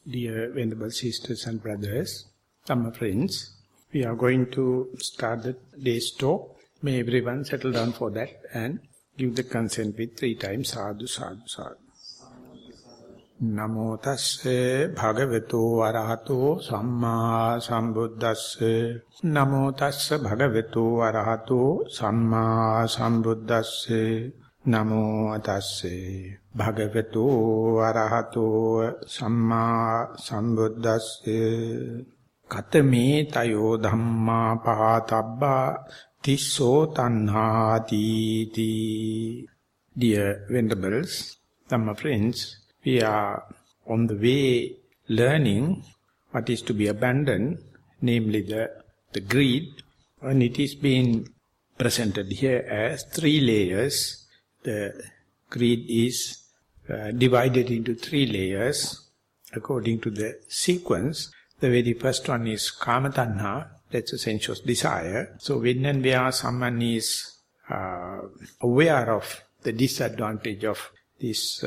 Dear Venerable Sisters and Brothers, Dhamma friends, we are going to start the day's talk. May everyone settle down for that and give the consent with 3 times sadhu, sadhu, sadhu. Namo tasse bhagavato arahato samma sambuddhasse. Namo tasse bhagavato arahato samma sambuddhasse. Namo tasse bhagavato arahato samma sambuddhasse. Katame tayo dhamma pahatabba tisso tanhati ti. Dear Venerables, Dhamma friends, we are on the way learning what is to be abandoned, namely the greed, and it is being presented here as 3 layers. The greed is divided into 3 layers according to the sequence. The very first one is kama tanha, that's a sensuous desire. So when and where someone is aware of the disadvantage of this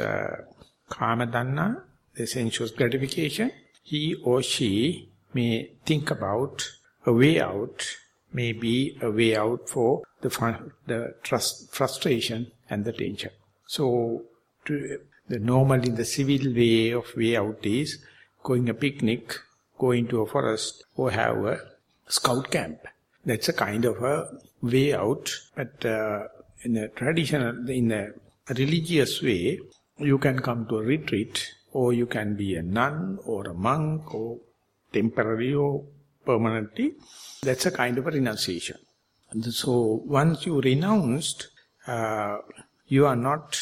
kama tanha, the sensuous gratification, he or she may think about a way out, maybe a way out for the frustration and the tension. So normally the civil way out is going a picnic, going to a forest, or have a scout camp. That's a kind of a way out. But in a traditional, in a religious way, you can come to a retreat, or you can be a nun, or a monk, or temporary, or permanently. That's a kind of a renunciation. And so once you renounced, you are not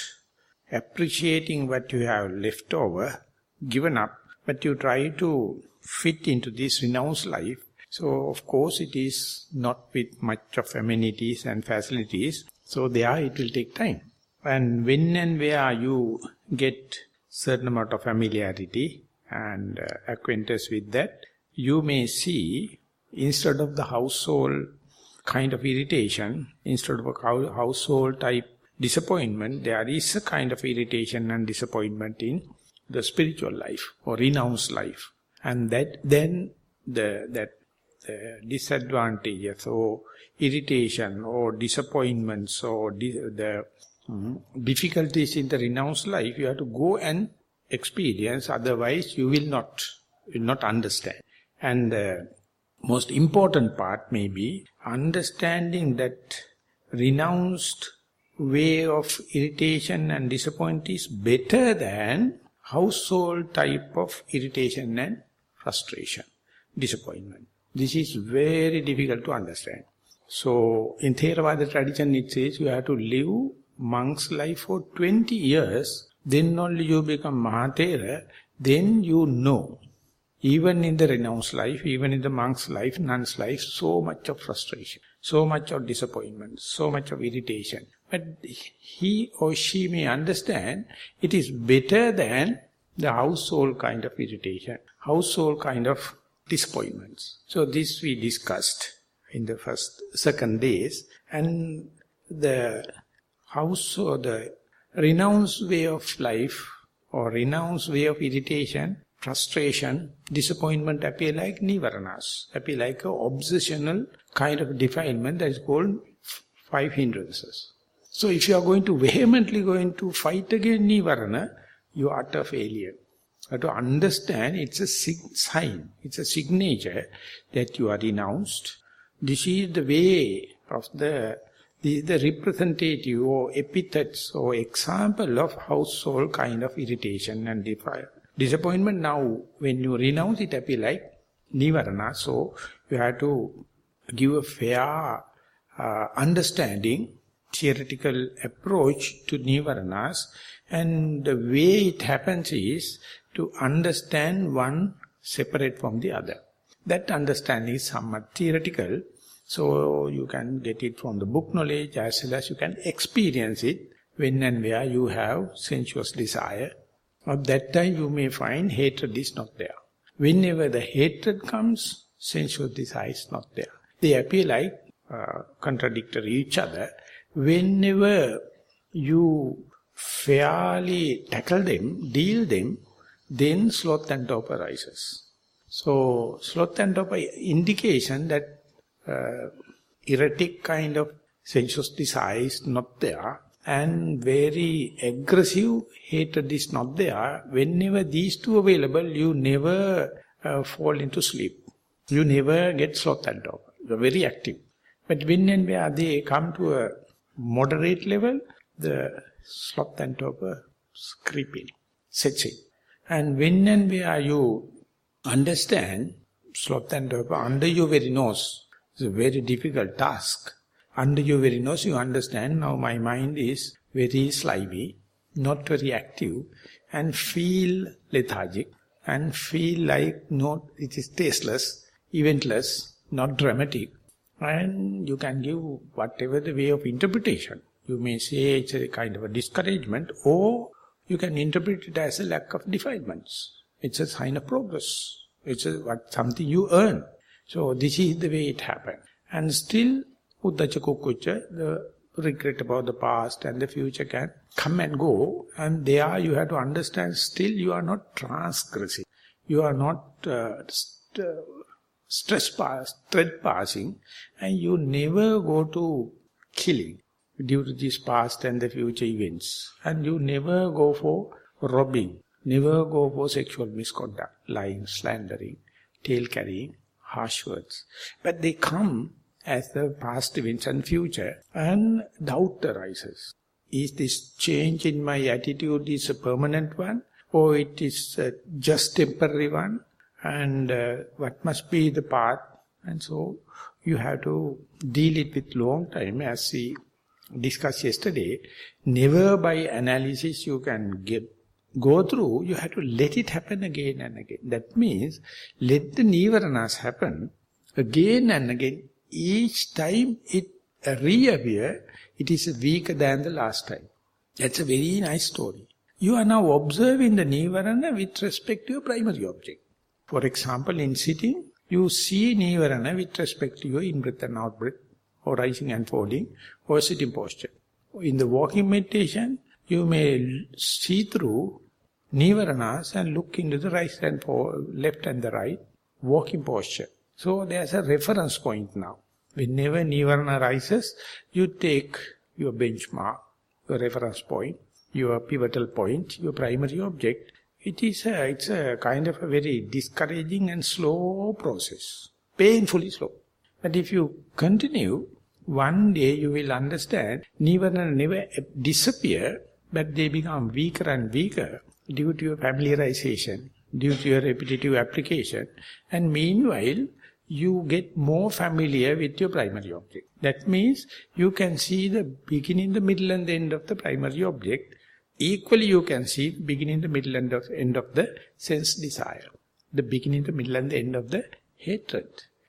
appreciating what you have left over, given up, but you try to fit into this renounced life. So of course it is not with much of amenities and facilities, so there it will take time. And when and where you get certain amount of familiarity and acquaintance with that, you may see, instead of the household kind of irritation, instead of a household type disappointment, there is a kind of irritation and disappointment in the spiritual life or renounced life. And that then the disadvantages or irritation or disappointments or the difficulties in the renounced life, you have to go and experience, otherwise you will not understand. And the most important part may be understanding that renounced way of irritation and disappointment is better than household type of irritation and frustration, disappointment. This is very difficult to understand. So in Theravada tradition it says you have to live monk's life for 20 years, then only you become Maha Thero, then you know. Even in the renounced life, even in the monk's life, nun's life, so much of frustration, so much of disappointment, so much of irritation. But he or she may understand it is better than the household kind of irritation, household kind of disappointments. So this we discussed in the second days. And the renounced way of life or renounced way of irritation, frustration, disappointment appear like nivaranas, appear like an obsessional kind of defilement that is called 5 hindrances. So if you are vehemently going to fight against nivarana, you are utter failure. You have to understand it's a sign, it's a signature that you are renounced. This is the way of the representative or epithets or example of household kind of irritation and disappointment. Now, when you renounce it, appear like nivarana. So, you have to give a fair understanding, theoretical approach to nivaranas. And the way it happens is to understand one separate from the other. That understanding is somewhat theoretical. So, you can get it from the book knowledge as well as you can experience it when and where you have sensuous desire. At that time you may find hatred is not there. Whenever the hatred comes, sensuous desire is not there. They appear like contradictory each other. Whenever you fairly tackle them, deal them then sloth and torpor arises. So, sloth and torpor indication that erratic kind of sensuous desire is not there, and very aggressive hatred is not there. Whenever these two available, you never fall into sleep. You never get sloth and torpor. You are very active. But when and where they come to a moderate level, the sloth and torpor creep in, sets in. And when and where you understand sloth and torpor under your very nose, it's a very difficult task. Under your very nose you understand, now my mind is very slimy, not very active, and feel lethargic, and feel like it is tasteless, eventless, not dramatic. And you can give whatever the way of interpretation. You may say it's a kind of a discouragement, or you can interpret it as a lack of defilements. It's a sign of progress. It's something you earn. So this is the way it happened. And still, Uddacha Kukkucha, the regret about the past and the future can come and go. And there you have to understand, still you are not transgressing. You are not trespassing, and you never go to killing due to this past and the future events. And you never go for robbing, never go for sexual misconduct, lying, slandering, tale carrying, harsh words. But they come as the past events and future, and doubt arises. Is this change in my attitude is a permanent one, or it is just temporary one? And what must be the path? And so you have to deal it with long time, as we discussed yesterday. Never by analysis you can go through, you have to let it happen again and again. That means, let the nivaranas happen again and again. Each time it reappears, it is weaker than the last time. That's a very nice story. You are now observing the nivarana with respect to your primary object. For example, in sitting, you see nivarana with respect to your in-breath and out-breath, or rising and falling, or sitting posture. In the walking meditation, you may see through nivaranas and look into the right and left and the right, walking posture. So there's a reference point now. Whenever nivarana rises, you take your benchmark, your reference point, your pivotal point, your primary object. It's a kind of a very discouraging and slow process, painfully slow. But if you continue, one day you will understand nivarana never disappear, but they become weaker and weaker due to your familiarization, due to your repetitive application. And meanwhile, you get more familiar with your primary object. That means you can see the beginning, the middle and the end of the primary object. Equally you can see the beginning, the middle and the end of the sense desire. The beginning, the middle and the end of the hatred.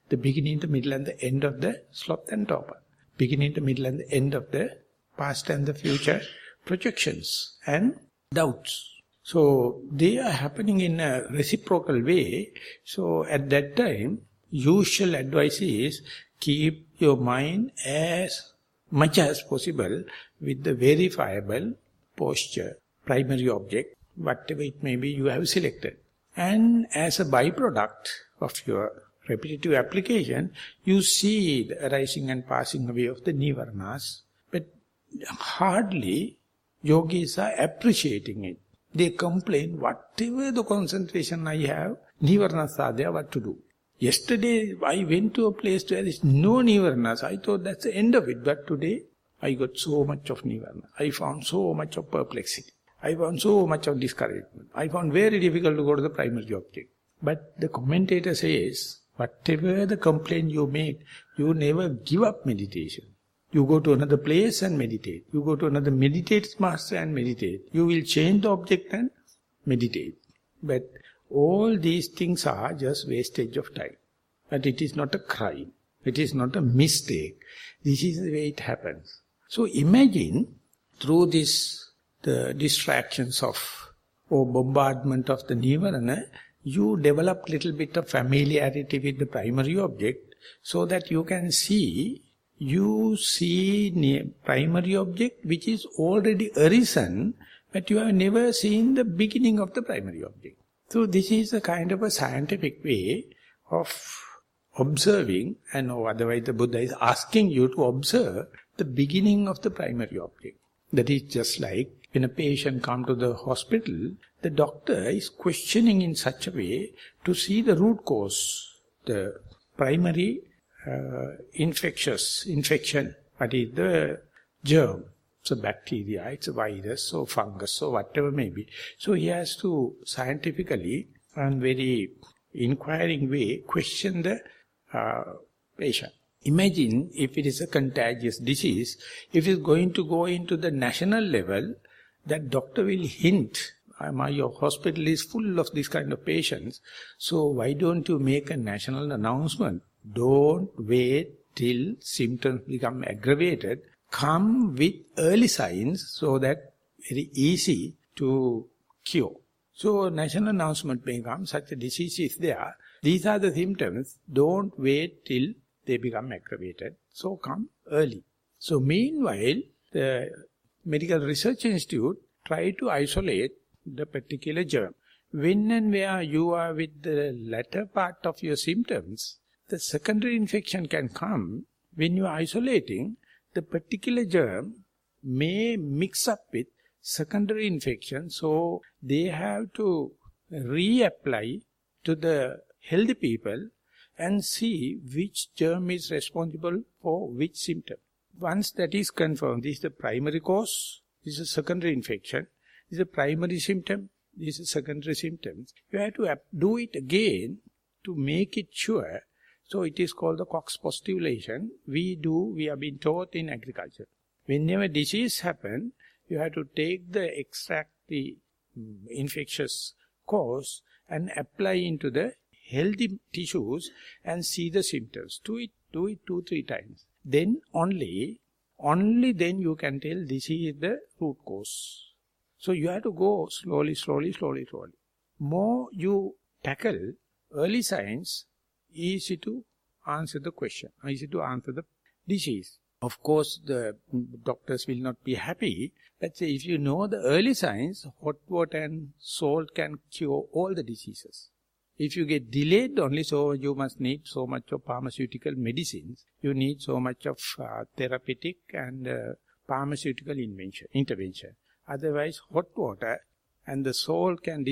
The beginning, the middle and the end of the sloth and torpor. Beginning, the middle and the end of the past and the future projections and doubts. So they are happening in a reciprocal way. So at that time, usual advice is keep your mind as much as possible with the verifiable posture, primary object, whatever it may be you have selected. And as a byproduct of your repetitive application, you see the arising and passing away of the nivaranas, but hardly yogis are appreciating it. They complain, whatever the concentration I have, nivaranas are there, what to do? Yesterday I went to a place where there is no nivaranas. I thought that's the end of it, but today I got so much of nivarana. I found so much of perplexity. I found so much of discouragement. I found very difficult to go to the primary object. But the commentator says, whatever the complaint you make, you never give up meditation. You go to another place and meditate. You go to another meditative master and meditate. You will change the object and meditate. But all these things are just wastage of time. But it is not a crime. It is not a mistake. This is the way it happens. So imagine, through the distractions of, or bombardment of the nivarana, you develop little bit of familiarity with the primary object, so that you can see, primary object which is already arisen, but you have never seen the beginning of the primary object. So this is a kind of a scientific way of observing, and otherwise the Buddha is asking you to observe the beginning of the primary object. That is just like when a patient comes to the hospital, the doctor is questioning in such a way to see the root cause, the primary infection, what is the germ. It's a bacteria, it's a virus, or fungus, or whatever may be. So he has to scientifically and very inquiring way question the patient. Imagine if it is a contagious disease, if it's going to go into the national level, that doctor will hint, your hospital is full of this kind of patients, so why don't you make a national announcement? Don't wait till symptoms become aggravated. Come with early signs so that very easy to cure. So national announcement may come, such a disease is there. These are the symptoms. Don't wait till they become aggravated. So come early. So meanwhile, the Medical Research Institute try to isolate the particular germ. When and where you are with the latter part of your symptoms, the secondary infection can come. When you are isolating, the particular germ may mix up with secondary infection, so they have to reapply to the healthy people and see which germ is responsible for which symptom. Once that is confirmed, this is the primary cause, this is a secondary infection, this is a primary symptom, this is secondary symptoms. You have to do it again to make it sure. So it is called the Cox postulation. We have been taught in agriculture. Whenever disease happens, you have to extract the infectious cause and apply into the healthy tissues and see the symptoms. Do it 2-3 times. Then only then you can tell this is the root cause. So you have to go slowly. More you tackle early signs, easy to answer the question, easy to answer the disease. Of course, the doctors will not be happy. Let's say if you know the early signs, hot water and salt can cure all the diseases. If you get delayed only, so you must need so much of pharmaceutical medicines. You need so much of therapeutic and pharmaceutical intervention. Otherwise, hot water and the salt can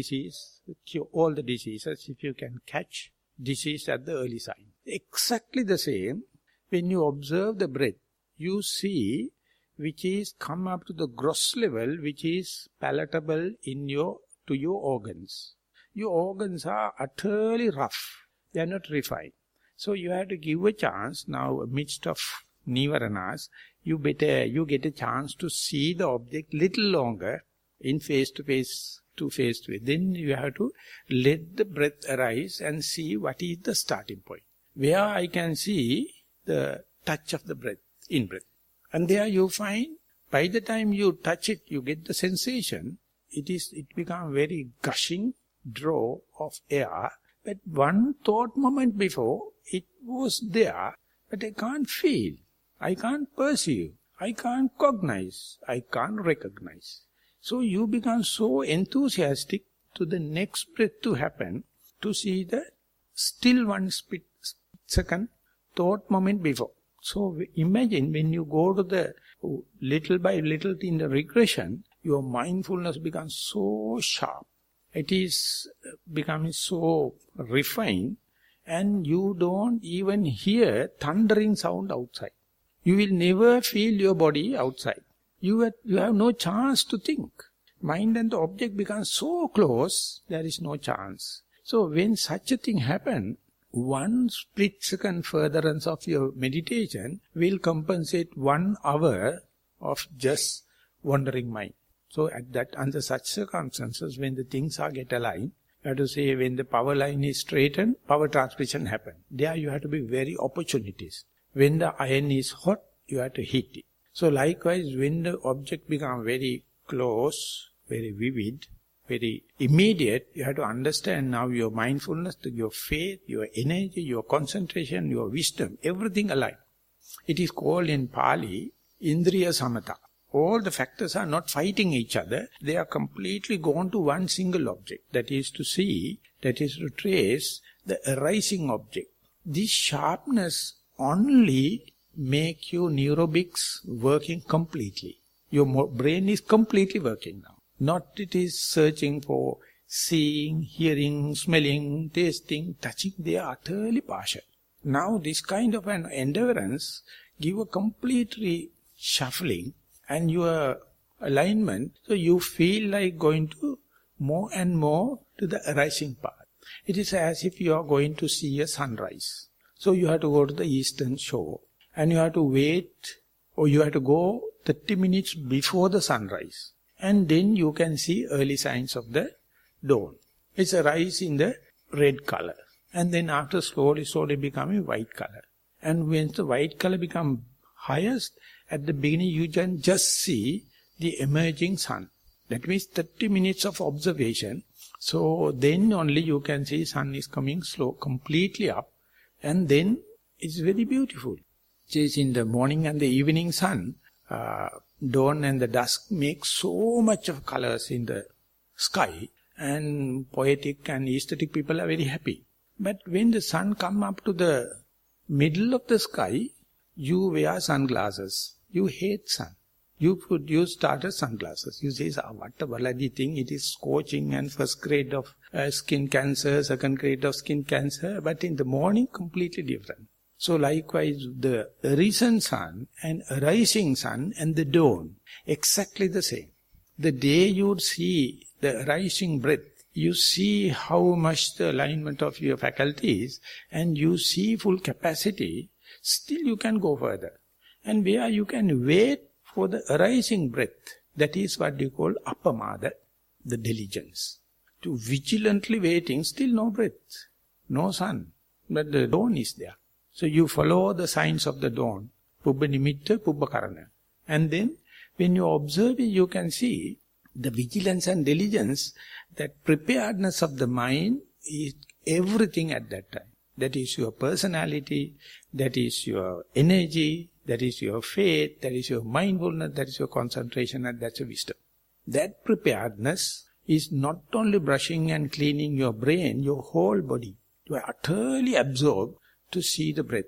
cure all the diseases if you can catch disease at the early sign. Exactly the same, when you observe the breath, you see which is come up to the gross level, which is palatable to your organs. Your organs are utterly rough. They are not refined. So you have to give a chance. Now, amidst of Nissaranas, you get a chance to see the object little longer in face-to-face, two-face-to-face. Then you have to let the breath arise and see what is the starting point. Where I can see the touch of the breath, in-breath. And there you find, by the time you touch it, you get the sensation, it becomes very gushing draw of air. But one thought moment before, it was there, but I can't feel, I can't perceive, I can't cognize, I can't recognize. So you become so enthusiastic to the next breath to happen, to see the still one split second thought moment before. So imagine when you go to the little by little in the regression, your mindfulness becomes so sharp. It is becoming so refined, and you don't even hear thundering sound outside. You will never feel your body outside. You have no chance to think. Mind and the object become so close, there is no chance. So when such a thing happens, 1 split second furtherance of your meditation will compensate 1 hour of just wandering mind. So under such circumstances, when the things get aligned, you have to say when the power line is straightened, power transmission happens. There you have to be very opportunist. When the iron is hot, you have to heat it. So likewise, when the object becomes very close, very vivid, very immediate, you have to understand now your mindfulness, your faith, your energy, your concentration, your wisdom, everything alive. It is called in Pali, Indriya Samatha. All the factors are not fighting each other. They are completely gone to one single object. That is to see, that is to trace the arising object. This sharpness only make your neurobics working completely. Your brain is completely working now. Not it is searching for seeing, hearing, smelling, tasting, touching. They are utterly partial. Now this kind of an endurance give a completely shuffling and your alignment, so you feel like going to more and more to the arising part. It is as if you are going to see a sunrise. So you have to go to the eastern shore and you have to wait, or you have to go 30 minutes before the sunrise. And then you can see early signs of the dawn. It's a rise in the red color. And then after slowly becoming white color. And when the white color becomes highest, at the beginning you can just see the emerging sun. That means 30 minutes of observation. So then only you can see sun is coming slow, completely up. And then it's very beautiful. Just in the morning and the evening sun, dawn and the dusk make so much of colors in the sky. And poetic and aesthetic people are very happy. But when the sun come up to the middle of the sky, you wear sunglasses. You hate sun. You started sunglasses. You say, what a bloody thing, it is scorching and first grade of skin cancer, second grade of skin cancer. But in the morning, completely different. So likewise, the risen sun and arising sun and the dawn, exactly the same. The day you see the arising breath, you see how much the alignment of your faculties and you see full capacity, still you can go further. And where you can wait for the arising breath, that is what you call appamada, the diligence. To vigilantly waiting, still no breath, no sun, but the dawn is there. So you follow the signs of the dawn, Pubbha Nimitta, Pubbha Karana. And then when you observe it, you can see the vigilance and diligence, that preparedness of the mind is everything at that time. That is your personality, that is your energy, that is your faith, that is your mindfulness, that is your concentration, and that's your wisdom. That preparedness is not only brushing and cleaning your brain, your whole body. You are utterly absorbed to see the breath.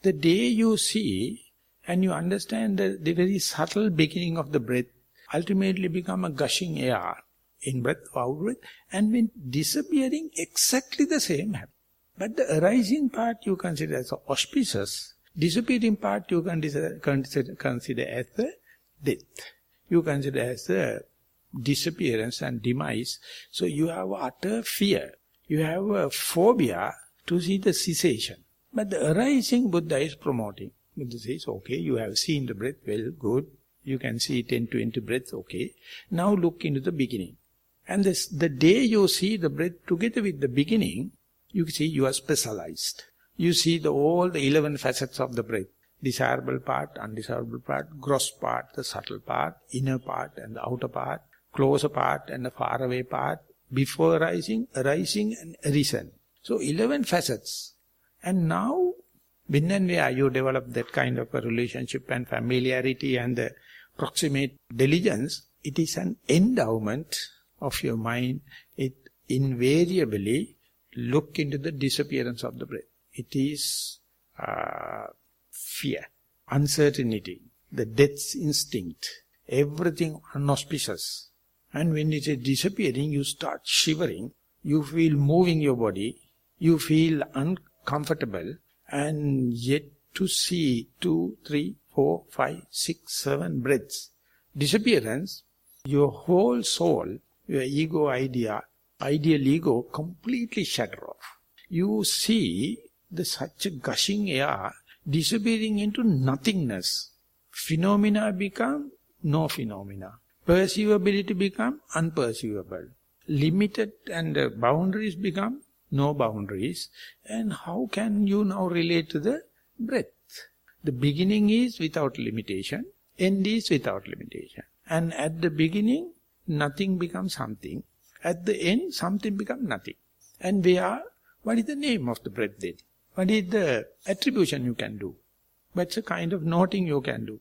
The day you see and you understand the very subtle beginning of the breath, ultimately become a gushing air, in breath, out breath, and when disappearing, exactly the same happens. But the arising part you consider as auspicious, disappearing part you consider as the death. You consider as the disappearance and demise. So you have utter fear. You have a phobia to see the cessation. But the arising Buddha is promoting. Buddha says, okay, you have seen the breath, well, good. You can see 10, 20 breaths, okay. Now look into the beginning. And the day you see the breath together with the beginning, you see you are specialized. You see all the 11 facets of the breath. Desirable part, undesirable part, gross part, the subtle part, inner part and the outer part, closer part and the far away part, before arising and arisen. So 11 facets. And now, when and where you develop that kind of a relationship and familiarity and the proximate diligence, it is an endowment of your mind. It invariably look into the disappearance of the breath. It is fear, uncertainty, the death's instinct, everything unauspicious. And when it is disappearing, you start shivering, you feel moving your body, you feel uncomfortable, and yet to see 2, 3, 4, 5, 6, 7 breaths, disappearance, your whole soul, your ego ideal ego completely shatter off. You see such a gushing air disappearing into nothingness. Phenomena become no phenomena. Perceivability become unperceivable. Limited and boundaries become no boundaries. And how can you now relate to the breath? The beginning is without limitation, end is without limitation. And at the beginning, nothing becomes something. At the end, something becomes nothing. And what is the name of the breath then? What is the attribution you can do? What's the kind of noting you can do?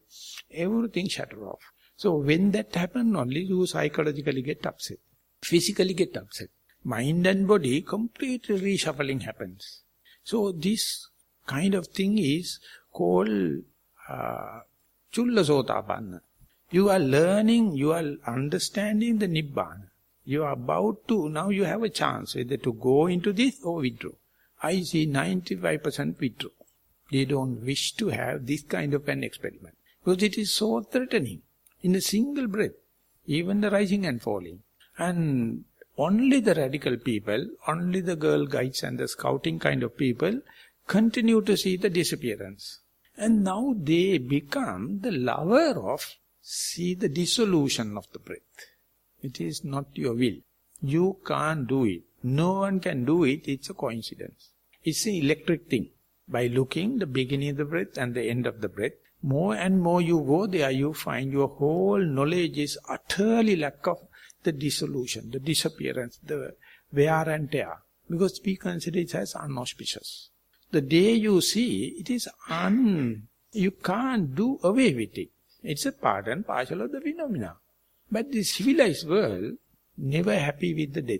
Everything shatter off. So when that happens, only you psychologically get upset, physically get upset. Mind and body completely reshuffling happens. So this kind of thing is called Chullasotapanna. You are learning, you are understanding the Nibbana. You are about to, now you have a chance whether to go into this or withdraw. I see 95% withdraw. They don't wish to have this kind of an experiment. Because it is so threatening. In a single breath, even the rising and falling. And only the radical people, only the Girl Guides and the scouting kind of people continue to see the disappearance. And now they become the lover of, see the dissolution of the breath. It is not your will. You can't do it. No one can do it. It's a coincidence. It's an electric thing. By looking the beginning of the breath and the end of the breath, more and more you go there, you find your whole knowledge is utterly lack of the dissolution, the disappearance, the wear and tear. Because we consider it as unauspicious. The day you see, it is you can't do away with it. It's a part and parcel of the phenomena. But the civilized world, never happy with the death.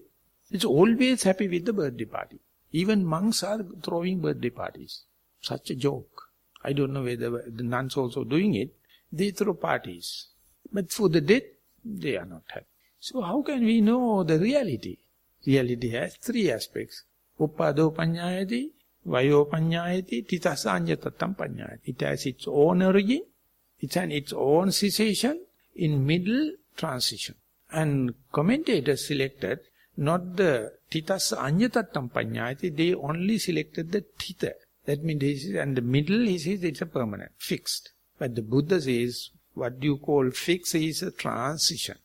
It's always happy with the birthday party. Even monks are throwing birthday parties. Such a joke. I don't know whether the nuns also doing it. They throw parties. But for the death, they are not happy. So how can we know the reality? Reality has three aspects. Uppado paññāyati, vayo paññāyati, titasaññatatam paññāyati. It has its own origin, it has its own cessation, in middle transition. And commentators selected not the titasa anyatatam paññāyati, they only selected the tita. That means this is, and the middle he says it's a permanent, fixed. But the Buddha says what you call fixed is a transition.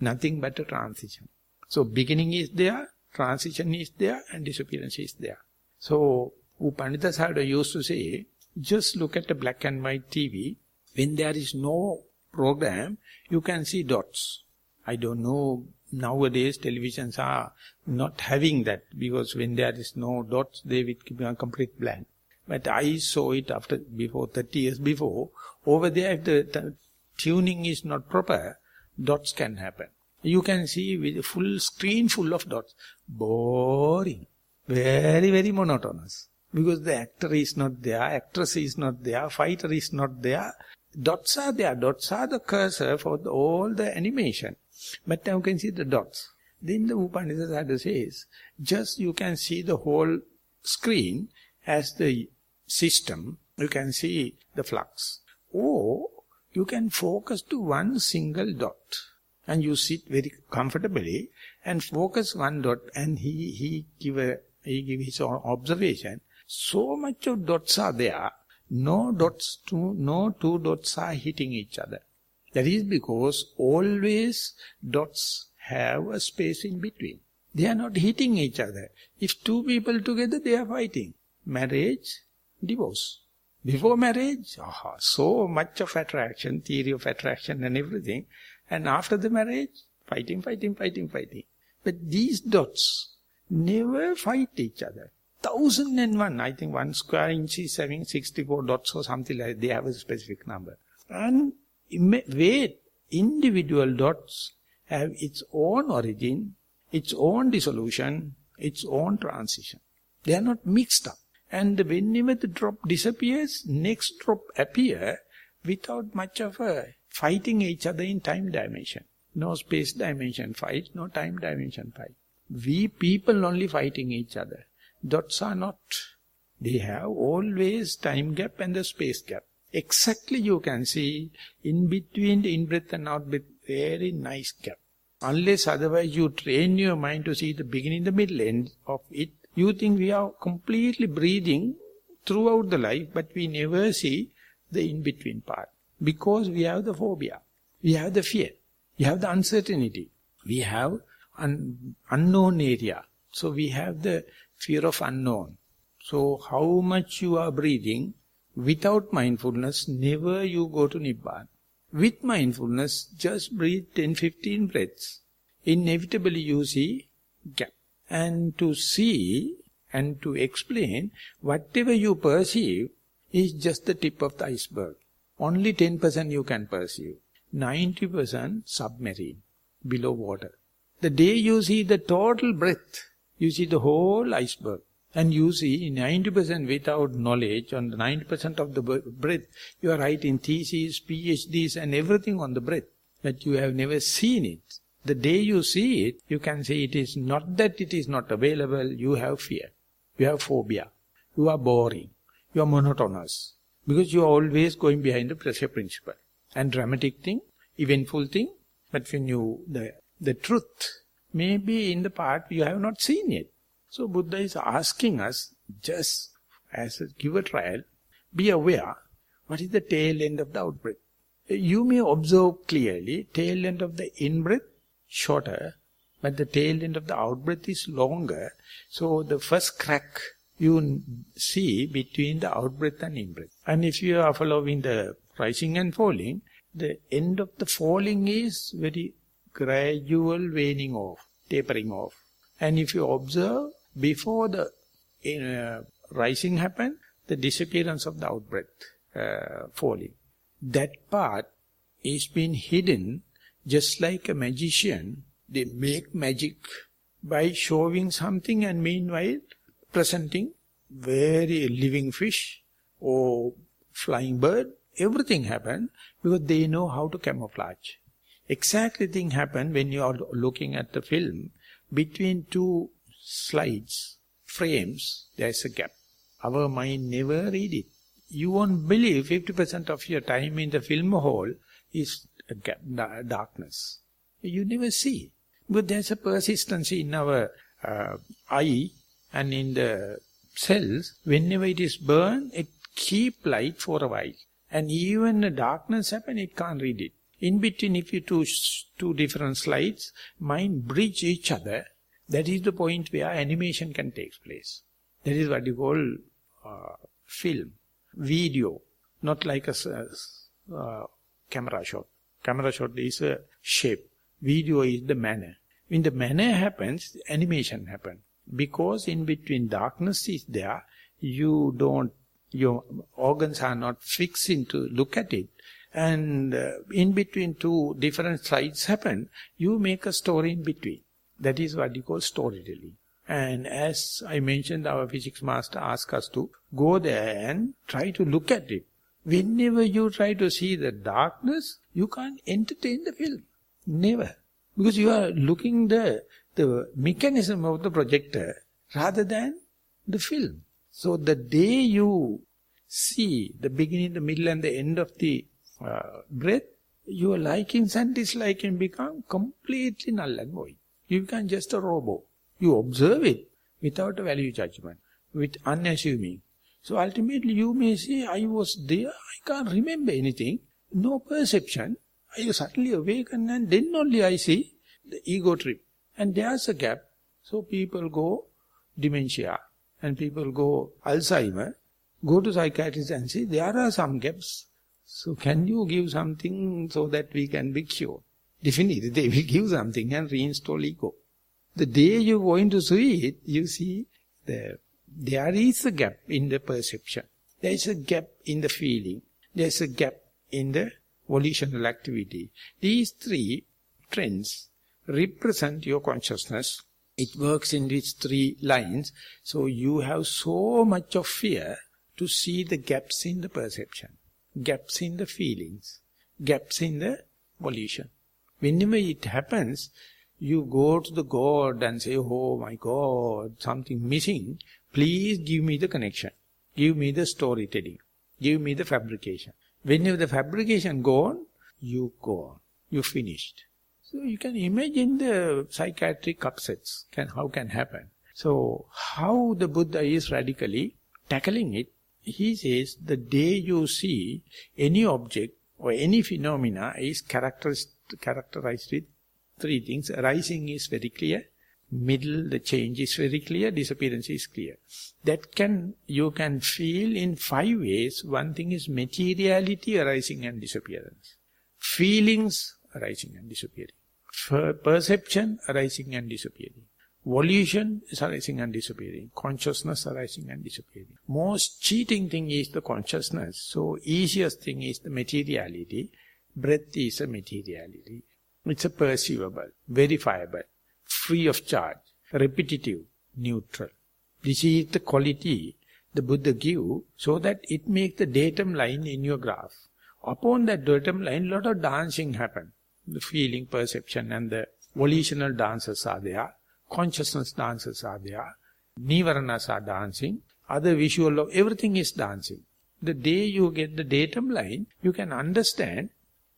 Nothing but a transition. So beginning is there, transition is there, and disappearance is there. So U Pandita Sayadaw used to say, just look at a black and white TV. When there is no program, you can see dots. I don't know, nowadays televisions are not having that, because when there is no dots, they will become complete blank. But I saw it before 30 years before. Over there, if the tuning is not proper, dots can happen. You can see with a full screen full of dots. Boring. Very, very monotonous. Because the actor is not there, actress is not there, fighter is not there. Dots are there. Dots are the cursor for all the animation. But now you can see the dots. Then the Upandita Sayadaw says, just you can see the whole screen as the system. You can see the flux. Or you can focus to one single dot. And you sit very comfortably and focus one dot, and he give his own observation. So much of dots are there. No two dots are hitting each other. That is because always dots have a space in between. They are not hitting each other. If two people together, they are fighting. Marriage, divorce. Before marriage, so much of attraction, theory of attraction and everything. And after the marriage, fighting. But these dots never fight each other. 1001, I think 1 square inch is having 64 dots or something like that. They have a specific number. And wait, individual dots have its own origin, its own dissolution, its own transition. They are not mixed up. And whenever the drop disappears, next drop appear without much of a fighting each other in time dimension. No space dimension fight, no time dimension fight. We people only fighting each other. Dots are not. They have always time gap and the space gap. Exactly you can see in between the in-breath and out-breath, very nice gap. Unless otherwise you train your mind to see the beginning, the middle, end of it, you think we are completely breathing throughout the life, but we never see the in-between part. Because we have the phobia, we have the fear, we have the uncertainty, we have unknown area. So we have the fear of unknown. So how much you are breathing, without mindfulness, never you go to Nibbana. With mindfulness, just breathe 10-15 breaths. Inevitably you see gap. And to see and to explain, whatever you perceive is just the tip of the iceberg. Only 10% you can perceive. 90% submarine, below water. The day you see the total breadth, you see the whole iceberg. And you see 90% without knowledge on the 90% of the breadth, you are writing theses, PhDs and everything on the breadth. But you have never seen it. The day you see it, you can say it is not that it is not available, you have fear. You have phobia. You are boring. You are monotonous. Because you are always going behind the pressure principle. And dramatic thing, eventful thing, but when you, the truth may be in the part you have not seen yet. So Buddha is asking us, just as a give a trial, be aware, what is the tail end of the out-breath? You may observe clearly, tail end of the in-breath, shorter, but the tail end of the out-breath is longer. So the first crack you see between the out-breath and in-breath. And if you are following the rising and falling, the end of the falling is very gradual waning off, tapering off. And if you observe, before the rising happen, the disappearance of the out-breath, falling. That part is been hidden, just like a magician. They make magic by showing something and meanwhile presenting very living fish or flying bird. Everything happen because they know how to camouflage. Exactly thing happen when you are looking at the film. Between two slides, frames, there is a gap. Our mind never read it. You won't believe 50% of your time in the film hall is a gap, darkness. You never see. But there's a persistency in our eye and in the cells. Whenever it is burned, it keep light for a while. And even the darkness happen, it can't read it. In between, if you two different slides, mind bridge each other. That is the point where animation can take place. That is what you call film, video, not like a camera shot. Camera shot is a shape. Video is the manner. When the manner happens, animation happens. Because in between darkness is there, your organs are not fixing to look at it. And in between two different slides happen, you make a story in between. That is what you call storytelling. And as I mentioned, our physics master asked us to go there and try to look at it. Whenever you try to see the darkness, you can't entertain the film. Never. Because you are looking the mechanism of the projector rather than the film. So the day you see the beginning, the middle and the end of the breath, your likings and dislikings become completely null and void. You become just a robot. You observe it without a value judgment, with unassuming. So ultimately you may say, I was there, I can't remember anything, no perception. I suddenly awaken and then only I see the ego trip. And there's a gap. So people go dementia and people go Alzheimer, go to psychiatrists and say, there are some gaps. So can you give something so that we can be cured? Definitely they will give something and reinstall ego. The day you go into see it, you see there is a gap in the perception. There is a gap in the feeling. There is a gap in the volitional activity. These three trends represent your consciousness. It works in these three lines. So you have so much of fear to see the gaps in the perception, gaps in the feelings, gaps in the volition. Whenever it happens, you go to the God and say, oh my God, something missing. Please give me the connection. Give me the storytelling. Give me the fabrication. Whenever the fabrication gone, you go on. You finished. So you can imagine the psychiatric upsets, how can happen. So how the Buddha is radically tackling it, he says the day you see any object or any phenomena is characterized with three things. Arising is very clear. Middle, the change is very clear. Disappearance is clear. You can feel in 5 ways. One thing is materiality arising and disappearance. Feelings arising and disappearing. Perception arising and disappearing. Volition is arising and disappearing. Consciousness arising and disappearing. Most cheating thing is the consciousness. So easiest thing is the materiality. Breath is a materiality. It's a perceivable, verifiable, free of charge, repetitive, neutral. This is the quality the Buddha give so that it makes the datum line in your graph. Upon that datum line, lot of dancing happen. The feeling, perception and the volitional dances are there. Consciousness dances are there. Nivaranas are dancing. Other visual of everything is dancing. The day you get the datum line, you can understand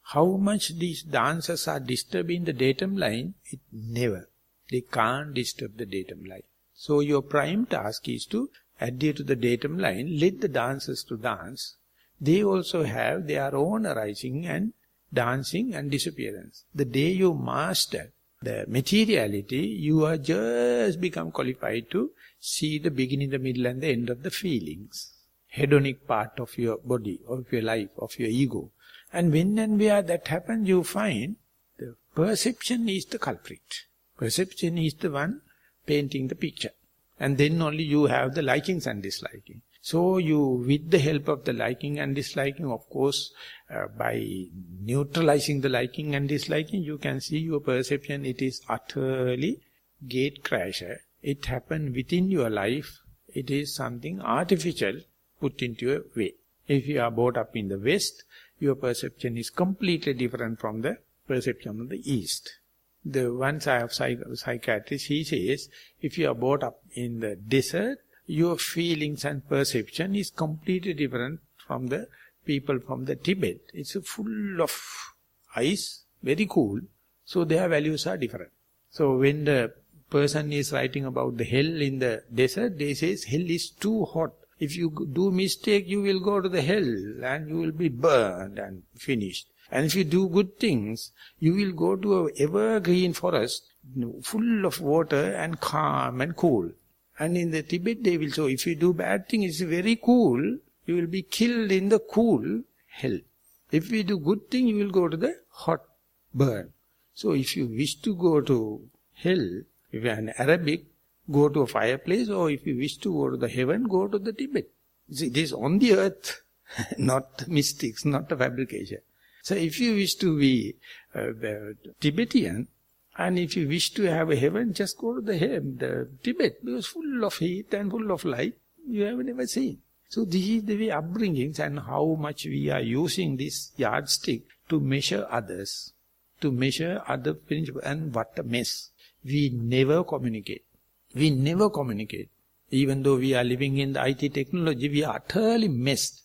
how much these dances are disturbing the datum line. It never. They can't disturb the datum line. So your prime task is to adhere to the datum line, let the dancers to dance. They also have their own arising and dancing and disappearance. The day you master the materiality, you are just become qualified to see the beginning, the middle and the end of the feelings. Hedonic part of your body, of your life, of your ego. And when and where that happens, you find the perception is the culprit. Perception is the one painting the picture. And then only you have the likings and disliking. So you, with the help of the liking and disliking, of course, by neutralizing the liking and disliking, you can see your perception, it is utterly gate crasher. It happened within your life. It is something artificial put into your way. If you are brought up in the West, your perception is completely different from the perception of the East. The one psychiatrist, he says, if you are brought up in the desert, your feelings and perception is completely different from the people from the Tibet. It's full of ice, very cool, so their values are different. So when the person is writing about the hell in the desert, they say hell is too hot. If you do mistake, you will go to the hell and you will be burned and finished. And if you do good things, you will go to an evergreen forest, full of water and calm and cool. And in the Tibet they will say, if you do bad things, it's very cool, you will be killed in the cool hell. If you do good thing, you will go to the hot burn. So if you wish to go to hell, if you are an Arabic, go to a fireplace, or if you wish to go to the heaven, go to the Tibet. See, this is on the earth, not mystics, not a fabrication. So if you wish to be Tibetan, and if you wish to have a heaven, just go to the Tibet, because full of heat and full of light, you have never seen. So this is the way upbringings and how much we are using this yardstick to measure others, to measure other principles, and what a mess. We never communicate. We never communicate. Even though we are living in the IT technology, we are utterly messed,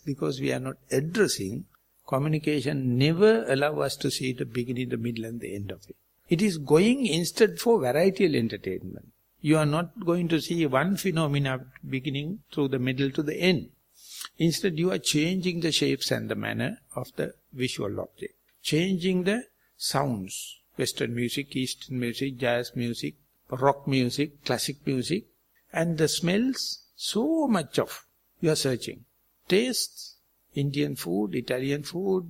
because we are not addressing. Communication never allow us to see the beginning, the middle and the end of it. It is going instead for varietal entertainment. You are not going to see one phenomena beginning through the middle to the end. Instead you are changing the shapes and the manner of the visual object. Changing the sounds. Western music, Eastern music, jazz music, rock music, classic music. And the smells, so much of you are searching. Tastes, Indian food, Italian food,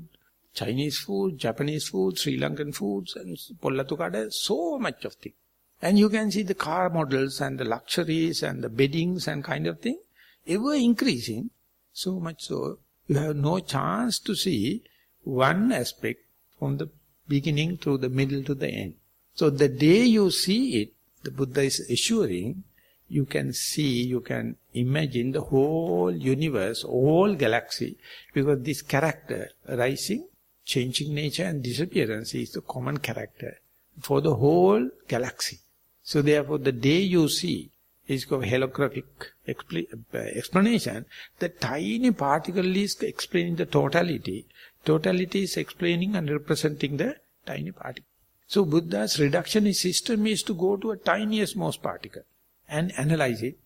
Chinese food, Japanese food, Sri Lankan foods, and Pollatukada, so much of things. And you can see the car models and the luxuries and the beddings and kind of thing, ever increasing, so much so, you have no chance to see one aspect from the beginning through the middle to the end. So the day you see it, the Buddha is assuring, you can see, you can imagine the whole universe, whole galaxy, because this character, rising, changing nature and disappearance is the common character for the whole galaxy. So therefore the day you see is called holographic explanation. The tiny particle is explaining the totality. Totality is explaining and representing the tiny particle. So Buddha's reductionist system is to go to a tiniest most particle and analyze it,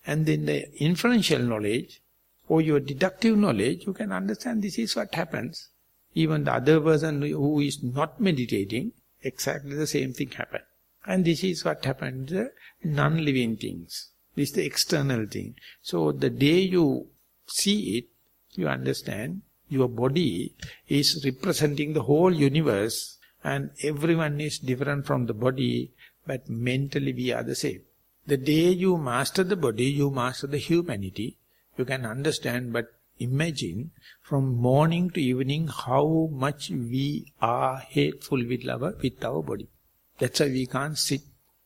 and then the inferential knowledge or your deductive knowledge, you can understand this is what happens. Even the other person who is not meditating, exactly the same thing happens. And this is what happens to the non-living things. This is the external thing. So the day you see it, you understand your body is representing the whole universe, and everyone is different from the body, but mentally we are the same. The day you master the body, you master the humanity. You can understand, but Imagine from morning to evening how much we are hateful with our body. That's why we can't sit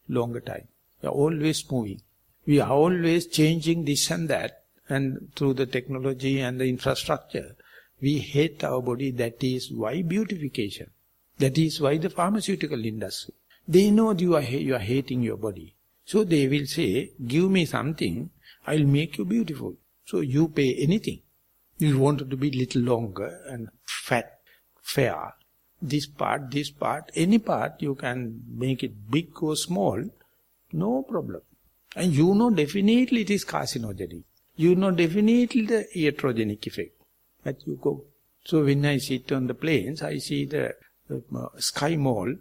longer time. We are always moving. We are always changing this and that, and through the technology and the infrastructure, we hate our body. That is why beautification. That is why the pharmaceutical industry. They know you are hating your body. So they will say, give me something, I'll make you beautiful. So you pay anything. You want it to be little longer and fat, fair. This part, any part you can make it big or small, no problem. And you know definitely it is carcinogenic. You know definitely the iatrogenic effect. But you go. So when I sit on the planes, I see the Sky Mall,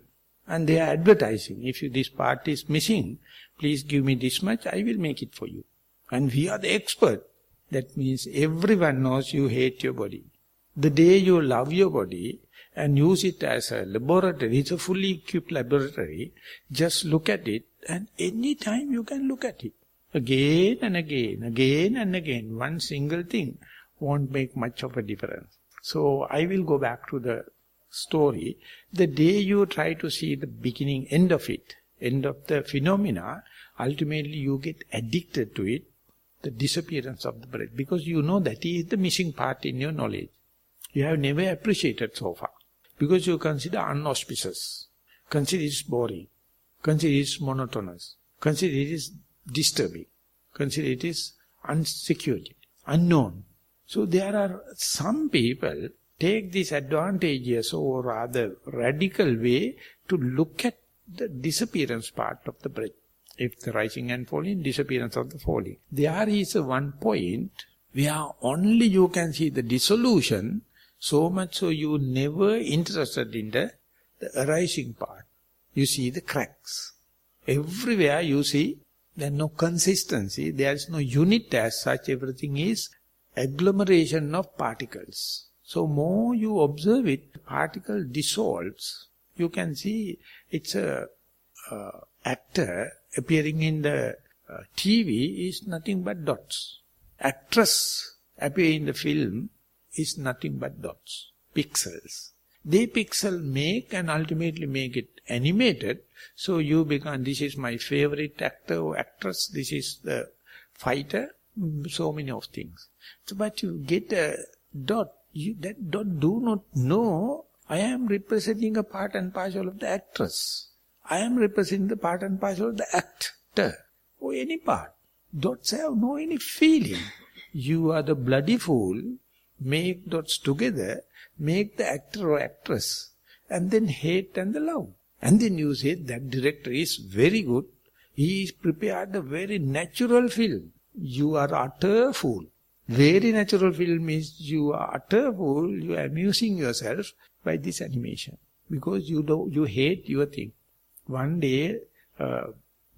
and they are advertising. If this part is missing, please give me this much, I will make it for you. And we are the expert. That means everyone knows you hate your body. The day you love your body and use it as a laboratory, it's a fully equipped laboratory, just look at it, and any time you can look at it. Again and again, again and again. One single thing won't make much of a difference. So I will go back to the story. The day you try to see the beginning, end of it, end of the phenomena, ultimately you get addicted to it, the disappearance of the breath, because you know that is the missing part in your knowledge. You have never appreciated so far, because you consider unauspicious, consider it is boring, consider it is monotonous, consider it is disturbing, consider it is unsecure, unknown. So there are some people take this advantageous or rather radical way to look at the disappearance part of the breath. If the rising and falling, disappearance of the falling. There is a one point where only you can see the dissolution, so much so you never interested in the arising part. You see the cracks. Everywhere you see there is no consistency, there is no unit as such, everything is agglomeration of particles. So more you observe it, particle dissolves. You can see it's a actor appearing in the TV is nothing but dots. Actress appearing in the film is nothing but dots, pixels. They pixel make and ultimately make it animated. So you become, this is my favorite actor or actress, this is the fighter, so many of things. So, but you get a dot, that dot do not know, I am representing a part and parcel of the actress. I am representing the part and parcel of the actor, or any part. Dots have no any feeling. You are the bloody fool, make dots together, make the actor or actress, and then hate and the love. And then you say, that director is very good, he is prepared a very natural film. You are utter fool. Very natural film is you are utter fool, you are amusing yourself by this animation. Because you hate your thing. One day,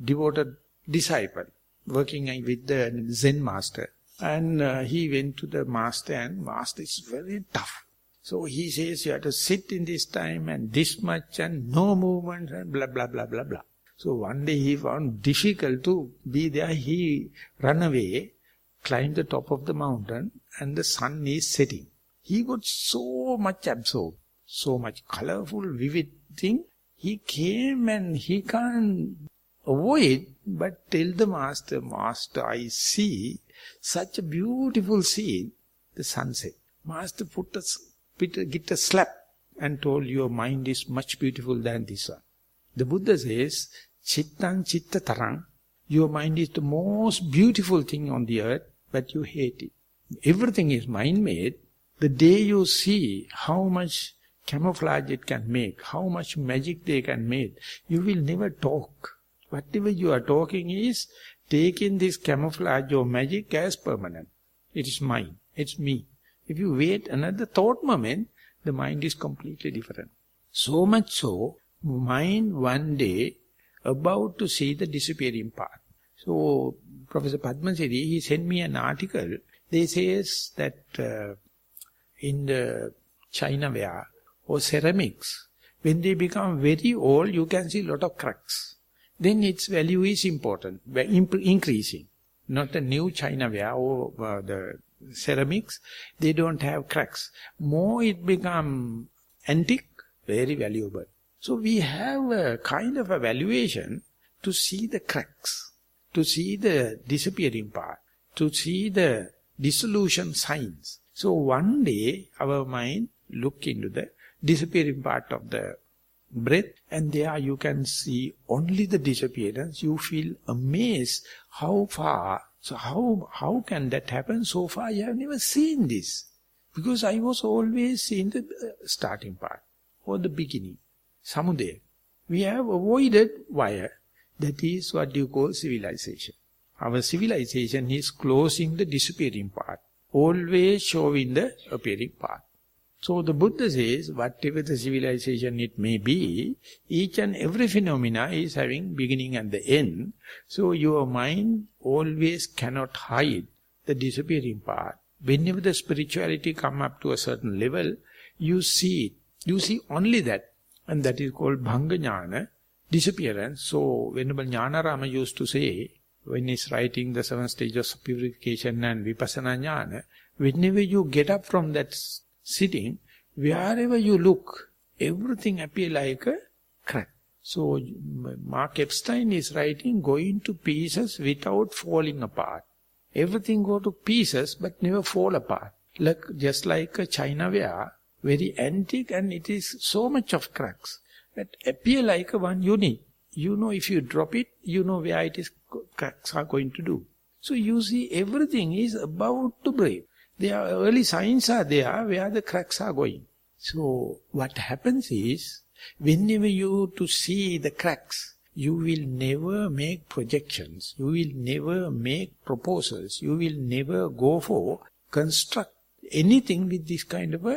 devoted disciple, working with the Zen master, and he went to the master, and master is very tough. So he says, you have to sit in this time and this much and no movement and blah, blah, blah, blah, blah. So one day he found difficult to be there. He ran away, climbed the top of the mountain, and the sun is setting. He got so much absorbed, so much colorful, vivid thing. He came and he can't avoid but tell the master, Master, I see such a beautiful scene, the sunset. Master get a slap and told, your mind is much beautiful than this one. The Buddha says, Chittan chitta tarang, your mind is the most beautiful thing on the earth, but you hate it. Everything is mind-made. The day you see how much camouflage it can make, how much magic they can make, you will never talk. Whatever you are talking is taking this camouflage or magic as permanent. It is mine, it's me. If you wait another thought moment, the mind is completely different. So much so, mind one day about to see the disappearing part. So, Professor Padmasiri, he sent me an article. They says that in the Chinaware or ceramics, when they become very old, you can see a lot of cracks. Then its value is important, increasing. Not a new Chinaware or the ceramics, they don't have cracks. More it become antique, very valuable. So we have a kind of evaluation to see the cracks, to see the disappearing part, to see the dissolution signs. So one day our mind look into the disappearing part of the breath, and there you can see only the disappearance. You feel amazed how far, so how can that happen so far? I have never seen this. Because I was always seeing the starting part, or the beginning, samudaya. We have avoided wire. That is what you call civilization. Our civilization is closing the disappearing part, always showing the appearing part. So the Buddha says, whatever the civilization it may be, each and every phenomena is having beginning and the end. So your mind always cannot hide the disappearing part. Whenever the spirituality come up to a certain level, you see it. You see only that. And that is called Bhanga Jnana, disappearance. So Venerable Jnanarama used to say, when he's writing the 7 stages of purification and Vipassana Jnana, whenever you get up from that sitting, wherever you look, everything appear like a crack. So Mark Epstein is writing, going to pieces without falling apart. Everything go to pieces but never fall apart. Just like a Chinaware, very antique, and it is so much of cracks that appear like a one unit. You know, if you drop it, you know where it is cracks are going to do. So you see everything is about to break. There are early signs are there where the cracks are going. So what happens is, whenever you to see the cracks, you will never make projections. You will never make proposals. You will never go for construct anything with this kind of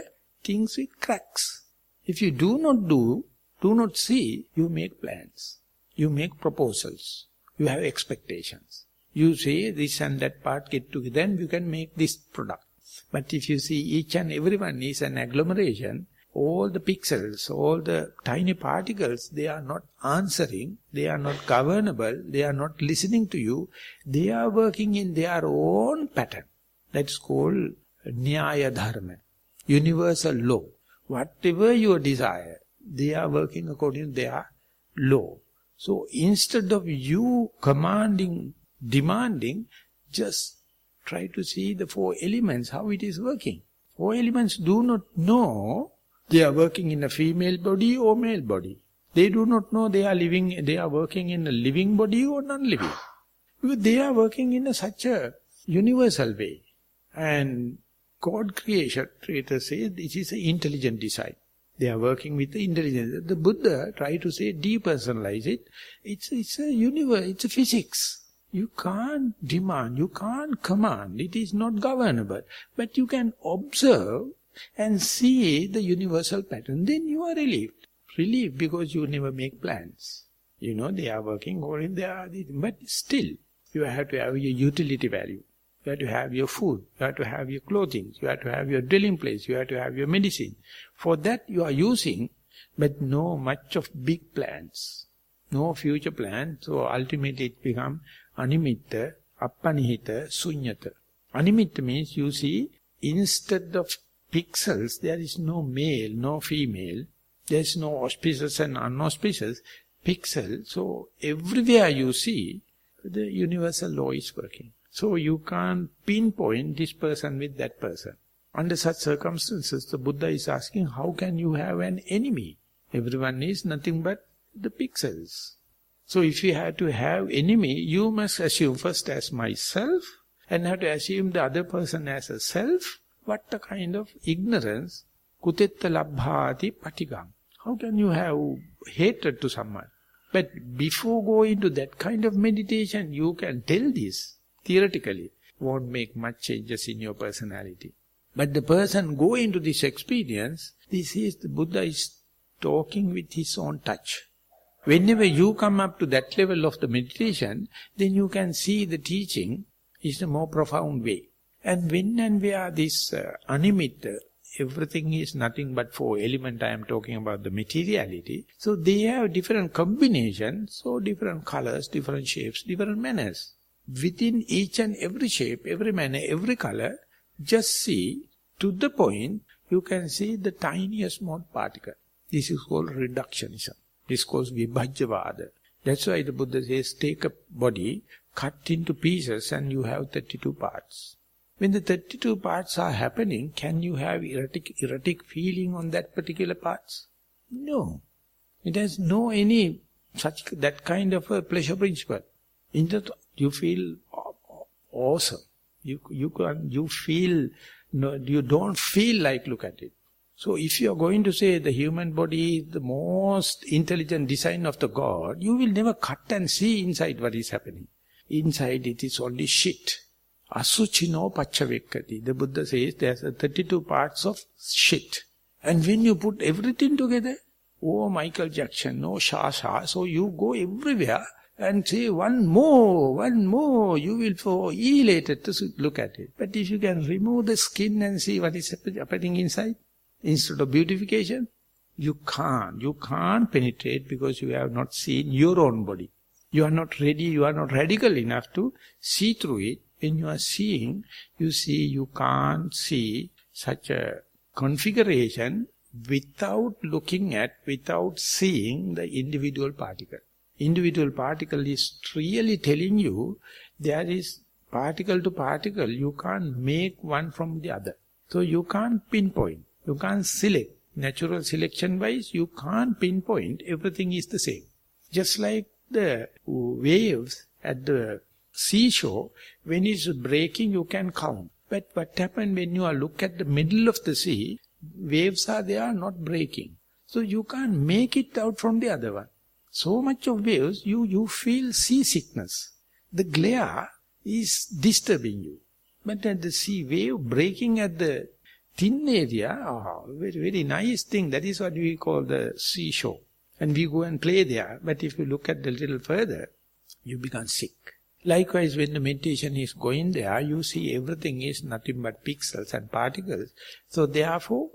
things with cracks. If you do not see, you make plans. You make proposals. You have expectations. You say this and that part get together, then you can make this product. But if you see each and everyone is an agglomeration, all the pixels, all the tiny particles, they are not answering, they are not governable, they are not listening to you, they are working in their own pattern. That's called Nyaya Dharma, universal law. Whatever you desire, they are working according to their law. So instead of you commanding, demanding, just try to see the 4 elements, how it is working. 4 elements do not know they are working in a female body or male body. They do not know they are working in a living body or non-living. Because they are working in such a universal way. And God creator says this is an intelligent design. They are working with the intelligence. The Buddha tried to say depersonalize it. It's a universe, it's a physics. You can't demand, you can't command, it is not governable. But you can observe and see the universal pattern. Then you are relieved. Relieved because you never make plans. You know, they are working or they are, but still, you have to have your utility value. You have to have your food, you have to have your clothing, you have to have your dwelling place, you have to have your medicine. For that you are using, but no much of big plans. No future plan, so ultimately it becomes animitta, appanihita, sunyata. Animitta means you see, instead of pixels, there is no male, no female, there is no auspicious and unauspicious pixel. So everywhere you see, the universal law is working. So you can't pinpoint this person with that person. Under such circumstances, the Buddha is asking, how can you have an enemy? Everyone is nothing but the pixels. So if you have to have enemy, you must assume first as myself, and have to assume the other person as a self. What a kind of ignorance. Kutetta labbhati patigam. How can you have hatred to someone? But before going to that kind of meditation, you can tell this. Theoretically, won't make much changes in your personality. But the person go into this experience, this is the Buddha is talking with his own touch. Whenever you come up to that level of the meditation, then you can see the teaching is a more profound way. And when and where this animitta, everything is nothing but 4 elements, I am talking about the materiality. So they have different combinations, so different colors, different shapes, different manners. Within each and every shape, every manner, every color, Just see, to the point, you can see the tiniest small particle. This is called reductionism. This is called Vibhajyavada. That's why the Buddha says, take a body, cut into pieces, and you have 32 parts. When the 32 parts are happening, can you have erotic feeling on that particular parts? No. It has no any such that kind of a pleasure principle. In that you feel awesome. You feel no, you don't feel like look at it. So if you are going to say the human body is the most intelligent design of the God, you will never cut and see inside what is happening. Inside it is only shit. Asuchino pachavekkati. The Buddha says there's 32 parts of shit. And when you put everything together, oh Michael Jackson, no Shasha, so you go everywhere and say one more, you will feel elated to look at it. But if you can remove the skin and see what is happening inside, instead of beautification, you can't penetrate because you have not seen your own body. You are not ready, you are not radical enough to see through it. When you are seeing, you see you can't see such a configuration without looking at, without seeing the individual particle. Individual particle is really telling you there is particle to particle, you can't make one from the other. So you can't pinpoint, you can't select. Natural selection wise, you can't pinpoint, everything is the same. Just like the waves at the seashore, when it's breaking you can count. But what happens when you look at the middle of the sea, waves are there not breaking. So you can't make it out from the other one. So much of waves, you feel seasickness. The glare is disturbing you. But at the sea wave breaking at the thin area, very, very nice thing. That is what we call the seashore. And we go and play there. But if you look at the little further, you become sick. Likewise, when the meditation is going there, you see everything is nothing but pixels and particles. So therefore,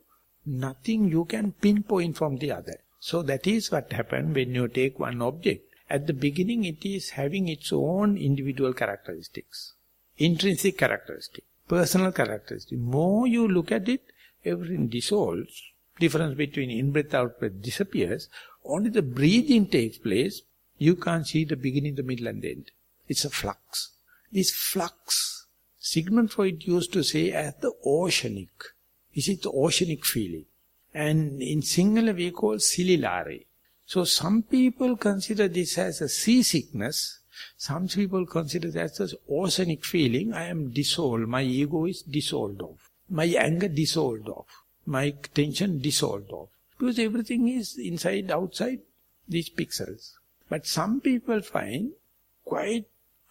nothing you can pinpoint from the other. So that is what happens when you take one object. At the beginning, it is having its own individual characteristics, intrinsic characteristics, personal characteristics. More you look at it, everything dissolves. Difference between in-breath, out-breath disappears. Only the breathing takes place. You can't see the beginning, the middle and the end. It's a flux. This flux, Sigmund Freud used to say as the oceanic. This is the oceanic feeling. And in Sinhala we call sililare. So some people consider this as a seasickness. Some people consider that as an oceanic feeling. I am dissolved. My ego is dissolved off. My anger dissolved off. My tension dissolved off. Because everything is inside, outside these pixels. But some people find quite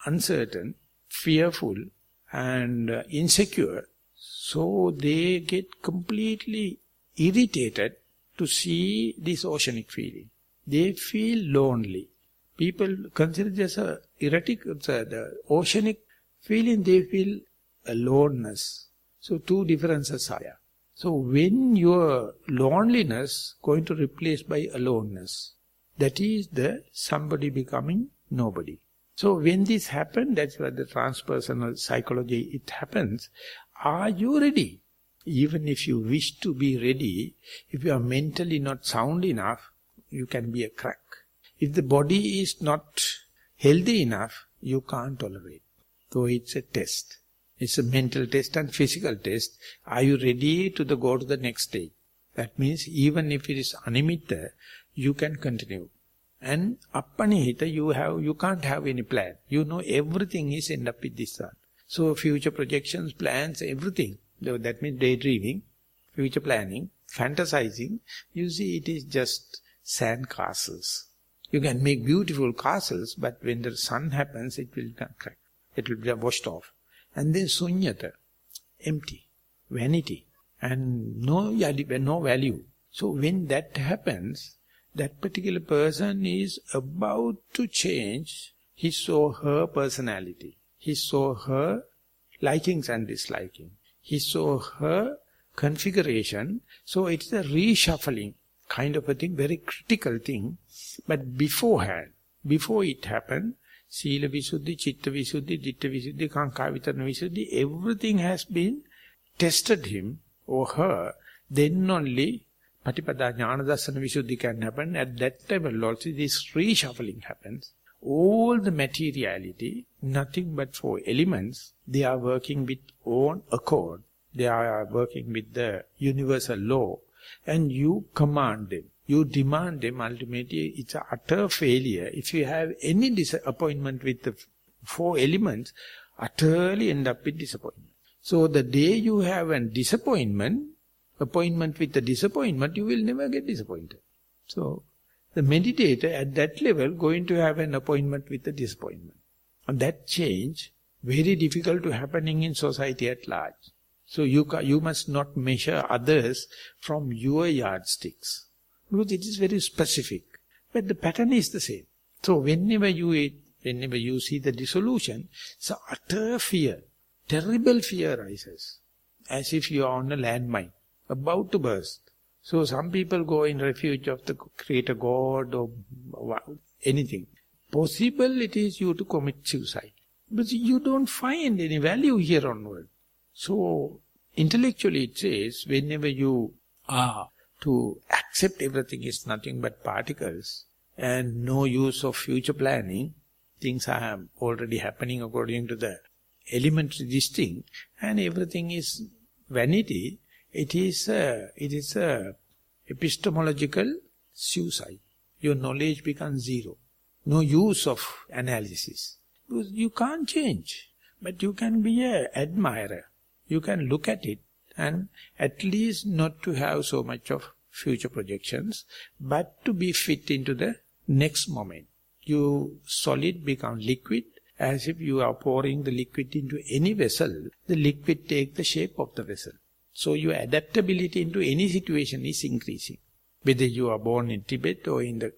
uncertain, fearful and insecure. So they get completely irritated to see this oceanic feeling. They feel lonely. People consider this a erratic, the oceanic feeling, they feel aloneness. So two differences are there. So when your loneliness going to replace by aloneness, that is the somebody becoming nobody. So when this happens, that's what the transpersonal psychology, it happens. Are you ready? Even if you wish to be ready, if you are mentally not sound enough, you can be a crack. If the body is not healthy enough, you can't tolerate. So it's a test. It's a mental test and physical test. Are you ready to go to the next stage? That means even if it is animitta, you can continue. And appanihita, you can't have any plan. You know everything is end up with this one. So future projections, plans, everything. That means daydreaming, future planning, fantasizing. You see, it is just sand castles. You can make beautiful castles, but when the sun happens, it will crack. It will be washed off. And then sunyata, empty, vanity, and no value. So when that happens, that particular person is about to change his or her personality, his or her likings and disliking, his or her configuration. So it's a reshuffling kind of a thing, very critical thing. But beforehand, before it happened, Sila Visuddhi, Chitta Visuddhi, Ditta Visuddhi, Kankha Vitarana Visuddhi, everything has been tested him or her, then only Patipada Jnana Darsana Visuddhi can happen. At that level also this reshuffling happens. All the materiality, nothing but 4 elements, they are working with own accord. They are working with the universal law. And you command them. You demand them. Ultimately, it's an utter failure. If you have any disappointment with the 4 elements, utterly end up with disappointment. So the day you have an appointment with the disappointment, you will never get disappointed. So the meditator at that level going to have an appointment with the disappointment. And that change, very difficult to happening in society at large. So you must not measure others from your yardsticks. Because it is very specific. But the pattern is the same. So whenever you see the dissolution, so utter fear, terrible fear arises. As if you are on a landmine, about to burst. So some people go in refuge of the Creator God or anything. Possible it is you to commit suicide. But you don't find any value here onward. So intellectually it says, whenever you are to accept everything is nothing but particles and no use of future planning, things are already happening according to the elementary distinct, and everything is vanity, it is a epistemological suicide. Your knowledge becomes zero. No use of analysis. Because you can't change. But you can be an admirer. You can look at it and at least not to have so much of future projections, but to be fit into the next moment. You solid become liquid, as if you are pouring the liquid into any vessel, the liquid takes the shape of the vessel. So your adaptability into any situation is increasing. Whether you are born in Tibet or in the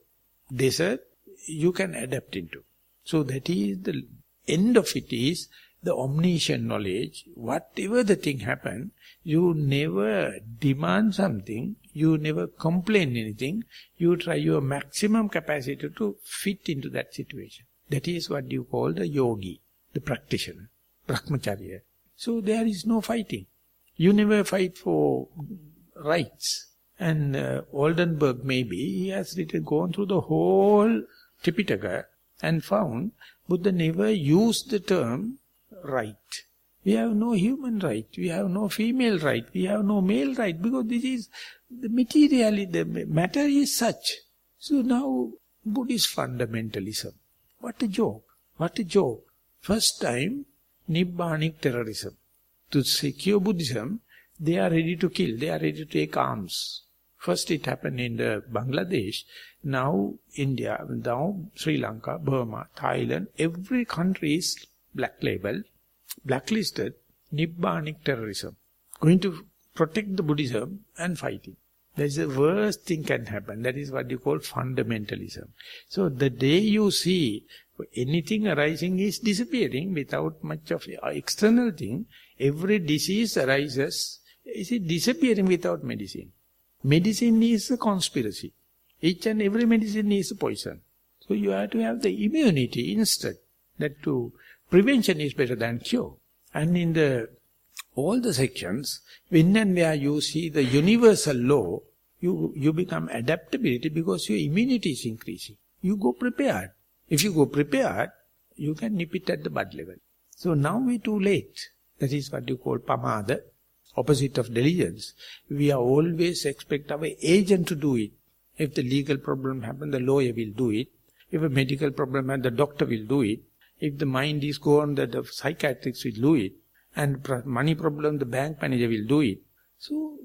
desert, you can adapt into. So that is the end of it is the omniscient knowledge. Whatever the thing happen, you never demand something, you never complain anything, you try your maximum capacity to fit into that situation. That is what you call the yogi, the practitioner, brahmacharya. So there is no fighting. You never fight for rights. And Oldenburg maybe, he has gone through the whole Tripitaka and found Buddha never used the term right. We have no human right, we have no female right, we have no male right, because this is the materiality, the matter is such. So now Buddhist fundamentalism. What a joke, what a joke. First time, Nibbanic terrorism. To secure Buddhism, they are ready to kill, they are ready to take arms. First it happened in the Bangladesh, now India, now Sri Lanka, Burma, Thailand, every country is black label, blacklisted, Nibbanic terrorism. Going to protect the Buddhism and fighting. That is the worst thing can happen. That is what you call fundamentalism. So the day you see anything arising is disappearing without much of external thing, every disease arises, is it disappearing without medicine. Medicine is a conspiracy. Each and every medicine is a poison. So you have to have the immunity instead. That too, prevention is better than cure. And in all the sections, when and where you see the universal law, you become adaptability because your immunity is increasing. You go prepared. If you go prepared, you can nip it at the bud level. So now we're too late. That is what you call pamada, opposite of diligence. We are always expect our agent to do it. If the legal problem happens, the lawyer will do it. If a medical problem happens, the doctor will do it. If the mind is gone, the psychiatrist will do it. And money problem, the bank manager will do it. So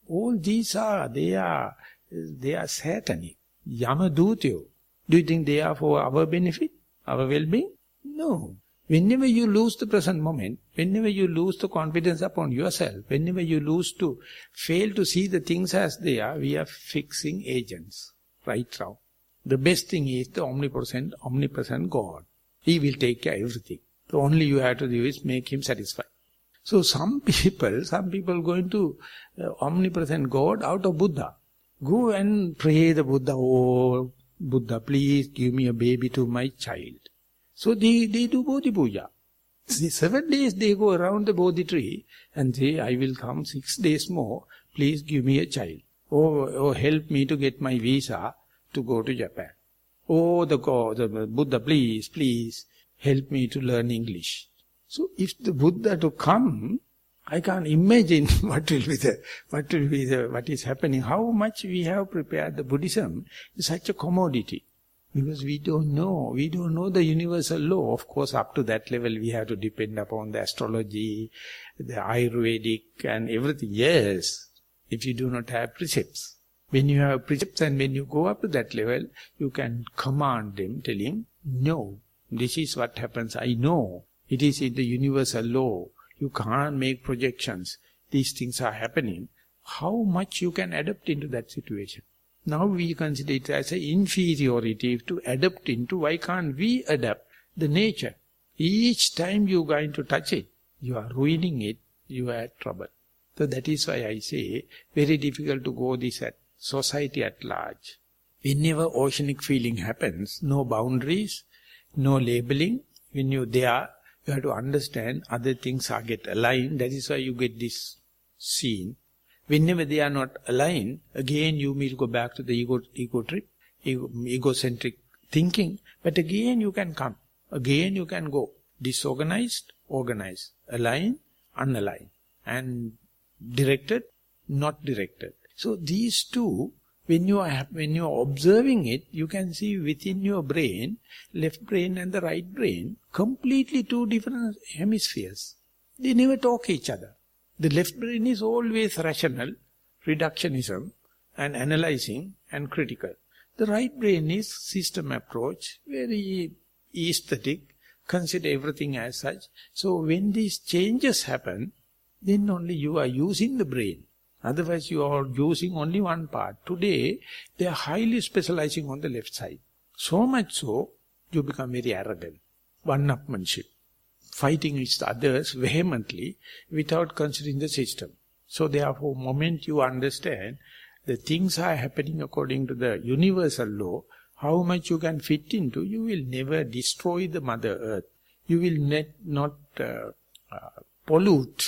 all these they are satanic. Yamadutyo. Do you think they are for our benefit, our well-being? No. Whenever you lose the present moment, whenever you lose the confidence upon yourself, whenever you fail to see the things as they are, we are fixing agents. Right now. The best thing is the omnipresent God. He will take care of everything. So only you have to do is make him satisfied. So some people going to omnipresent God out of Buddha. Go and pray the Buddha, oh Buddha, please give me a baby to my child. So they do Bodhi Puja. See, 7 days they go around the Bodhi tree and say, I will come 6 days more, please give me a child. Or help me to get my visa to go to Japan. Oh, the Buddha, please, help me to learn English. So if the Buddha to come, I can't imagine what is happening. How much we have prepared the Buddhism is such a commodity. Because we don't know the universal law. Of course, up to that level we have to depend upon the astrology, the Ayurvedic and everything. Yes, if you do not have precepts. When you have precepts and when you go up to that level, you can command them, telling, no, this is what happens, I know. It is in the universal law. You can't make projections. These things are happening. How much you can adapt into that situation? Now we consider it as an inferiority to adapt into. Why can't we adapt the nature? Each time you are going to touch it, you are ruining it, you are at trouble. So that is why I say, very difficult to go this at society at large. Whenever oceanic feeling happens, no boundaries, no labeling. When you're there, you have to understand other things are get aligned. That is why you get this scene. Whenever they are not aligned, again you will go back to the ego trip, egocentric thinking. But again you can come. Again you can go. Disorganized, organized. Aligned, unaligned. And directed, not directed. So these two, when you are observing it, you can see within your brain, left brain and the right brain, completely two different hemispheres. They never talk each other. The left brain is always rational, reductionism, and analyzing and critical. The right brain is system approach, very aesthetic, consider everything as such. So when these changes happen, then only you are using the brain. Otherwise you are using only one part. Today, they are highly specializing on the left side. So much so, you become very arrogant. One-upmanship. Fighting with others vehemently without considering the system. So therefore, moment you understand the things are happening according to the universal law, how much you can fit into, you will never destroy the Mother Earth. You will not pollute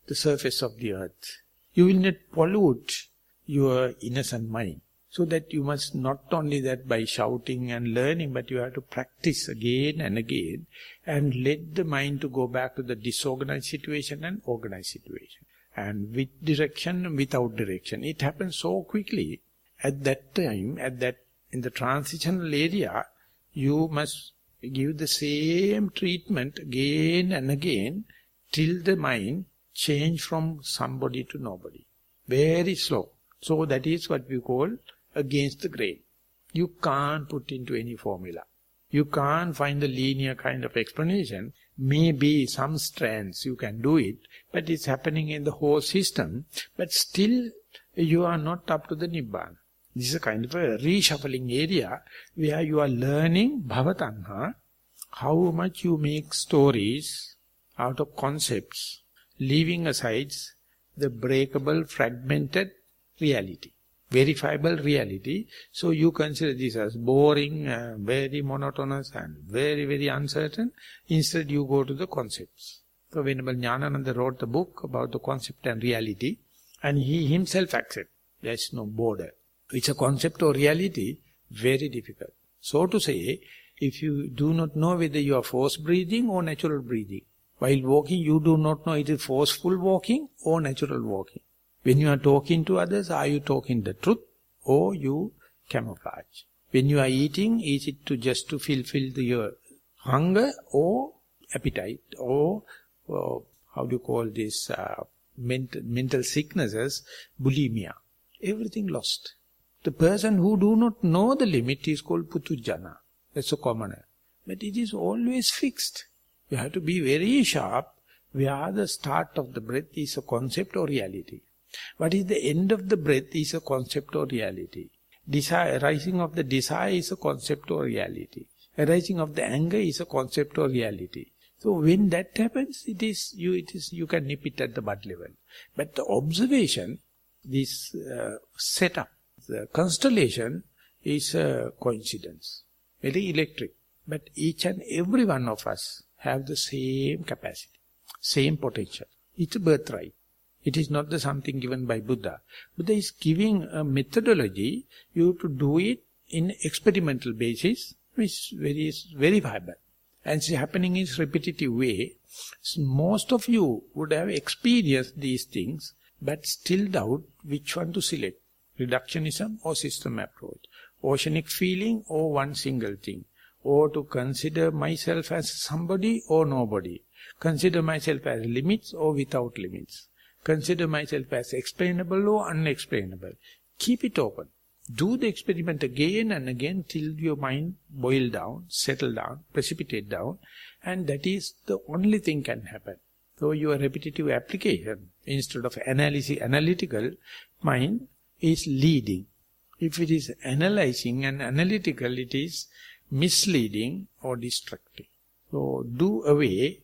the surface of the earth. You will not pollute your innocent mind. So that you must not only that by shouting and learning, but you have to practice again and again and let the mind to go back to the disorganized situation and organized situation. And with direction and without direction. It happens so quickly. At that time, in the transitional area, you must give the same treatment again and again till the mind change from somebody to nobody. Very slow. So that is what we call against the grain. You can't put into any formula. You can't find a linear kind of explanation. Maybe some strands you can do it, but it's happening in the whole system. But still you are not up to the Nibbana. This is a kind of a reshuffling area where you are learning bhavatanha, how much you make stories out of concepts, leaving aside the breakable, fragmented reality, verifiable reality. So you consider this as boring, very monotonous and very, very uncertain. Instead you go to the concepts. So Venerable Jnanananda wrote the book about the concept and reality, and he himself accepts there is no border. It's a concept or reality, very difficult. So to say, if you do not know whether you are forced breathing or natural breathing, while walking, you do not know it is forceful walking or natural walking. When you are talking to others, are you talking the truth or you camouflage? When you are eating, is it just to fulfill your hunger or appetite or how do you call this, mental sicknesses, bulimia? Everything lost. The person who do not know the limit is called putujjana. That's a commoner. But it is always fixed. You have to be very sharp where the start of the breath is a concept or reality. What is the end of the breath is a concept or reality. Arising of the desire is a concept or reality. Arising of the anger is a concept or reality. So when that happens, you can nip it at the bud level. But the observation, this setup, the constellation is a coincidence. Very electric. But each and every one of us have the same capacity, same potential. It's a birthright. It is not the something given by Buddha. Buddha is giving a methodology, you to do it in experimental basis, which is verifiable. And it's happening in repetitive way. So most of you would have experienced these things, but still doubt which one to select. Reductionism or system approach. Oceanic feeling or one single thing. Or to consider myself as somebody or nobody. Consider myself as limits or without limits. Consider myself as explainable or unexplainable. Keep it open. Do the experiment again and again till your mind boil down, settle down, precipitate down, and that is the only thing can happen. So your repetitive application, instead of analytical, mind is leading. If it is analyzing and analytical, it is misleading or destructive. So do away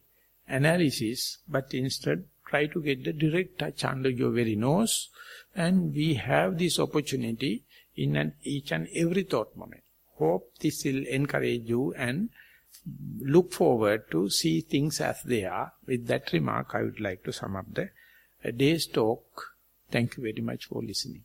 analysis, but instead try to get the direct touch under your very nose, and we have this opportunity in each and every thought moment. Hope this will encourage you and look forward to see things as they are. With that remark, I would like to sum up the day's talk. Thank you very much for listening.